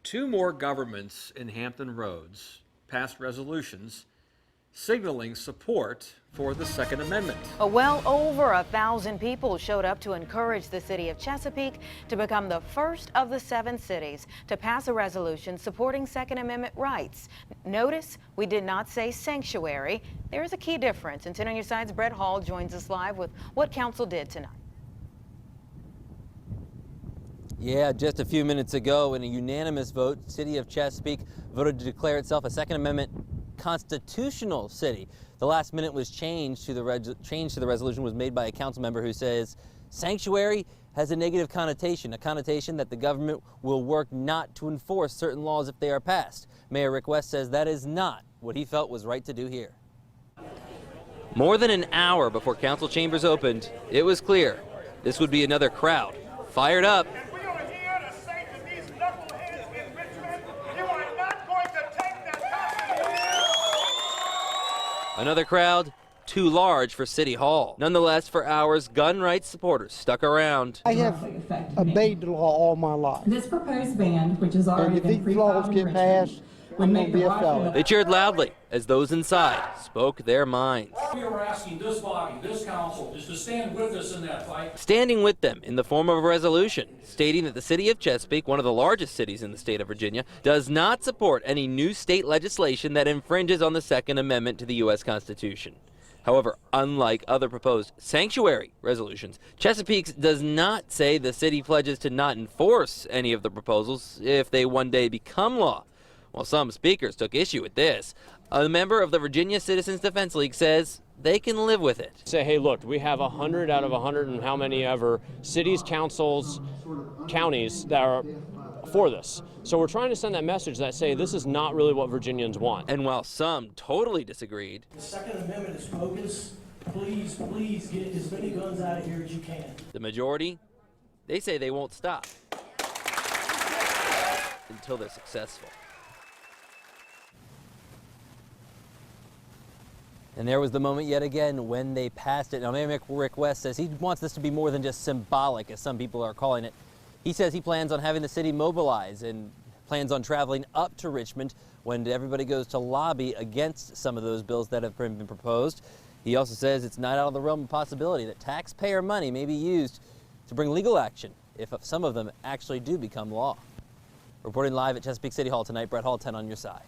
Two more governments in Hampton Roads passed resolutions signaling support for the Second Amendment. Well over 1,000 people showed up to encourage the city of Chesapeake to become the first of the 7 cities to pass a resolution supporting Second Amendment rights. Notice we did not say sanctuary. There is a key difference, and 10 on your side's Brett Hall joins us live with what council did tonight. Yeah, just a few minutes ago, in a unanimous vote, the city of Chesapeake voted to declare itself a Second Amendment constitutional city. The last minute was change to the resolution was made by a council member who says sanctuary has a negative connotation, a connotation that the government will work not to enforce certain laws if they are passed. Mayor Rick West says that is not what he felt was right to do here. More than an hour before council chambers opened, it was clear this would be another crowd fired up. Another crowd too large for City Hall. Nonetheless, for hours, gun rights supporters stuck around. I have obeyed the law all my life. This proposed ban, which has already been pre-filed, if these laws get passed, I'm going to be a felon. They cheered loudly as those inside spoke their minds. We are asking this body, this council, is to stand with us in that fight. Standing with them in the form of a resolution stating that the city of Chesapeake, one of the largest cities in the state of Virginia, does not support any new state legislation that infringes on the Second Amendment to the U.S. Constitution. However, unlike other proposed sanctuary resolutions, Chesapeake's does not say the city pledges to not enforce any of the proposals if they one day become law. While some speakers took issue with this, a member of the Virginia Citizens Defense League says they can live with it. Say, hey, look, we have 100 out of 100 and how many ever cities, councils, counties that are for this. So we're trying to send that message that say this is not really what Virginians want. And while some totally disagreed, the Second Amendment is bogus. Please get as many guns out of here as you can. The majority, they say they won't stop until they're successful. And there was the moment yet again when they passed it. Now, Mayor Rick West says he wants this to be more than just symbolic, as some people are calling it. He says he plans on having the city mobilize and plans on traveling up to Richmond when everybody goes to lobby against some of those bills that have been proposed. He also says it's not out of the realm of possibility that taxpayer money may be used to bring legal action if some of them actually do become law. Reporting live at Chesapeake City Hall tonight, Brett Hall, 10 on your side.